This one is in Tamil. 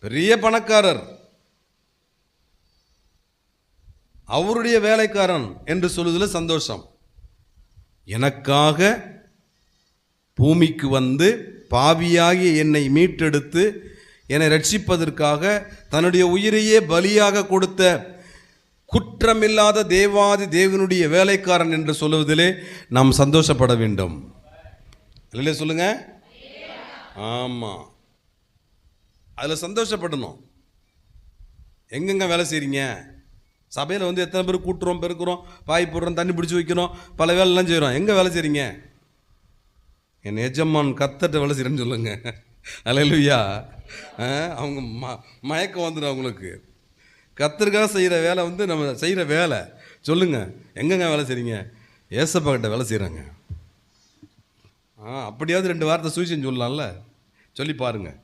பெரிய பணக்காரர், அவருடைய வேலைக்காரன் என்று சொல்வதில் சந்தோஷம். எனக்காக பூமிக்கு வந்து பாவியாகி என்னை மீட்டெடுத்து என்னை ரட்சிப்பதற்காக தன்னுடைய உயிரையே பலியாக கொடுத்த குற்றமில்லாத தேவாதி தேவனுடைய வேலைக்காரன் என்று சொல்லுவதிலே நாம் சந்தோஷப்பட வேண்டும். இல்லையே சொல்லுங்க. ஆமாம், அதில் சந்தோஷப்படணும். எங்கெங்க வேலை செய்கிறீங்க? சபையில் வந்து எத்தனை பேர் கூட்டுறோம், பெருக்கிறோம், பாய் போடுறோம், தண்ணி பிடிச்சி வைக்கிறோம், பல வேலைலாம் செய்கிறோம். எங்கே வேலை செய்கிறீங்க? என் எஜமான் கத்தட்ட வேலை செய்கிறேன்னு சொல்லுங்க. அல்லேலூயா. அவங்க மயக்கம் வந்துடும் அவங்களுக்கு. கத்தருக்காக செய்கிற வேலை வந்து நம்ம செய்கிற வேலை. சொல்லுங்கள், எங்கெங்க வேலை செய்கிறீங்க? ஏசப்பா கிட்ட வேலை செய்கிறாங்க. அப்படியாவது 2 வார்த்தை சுவிசேஷம் சொல்லலாம்ல, சொல்லி பாருங்கள்.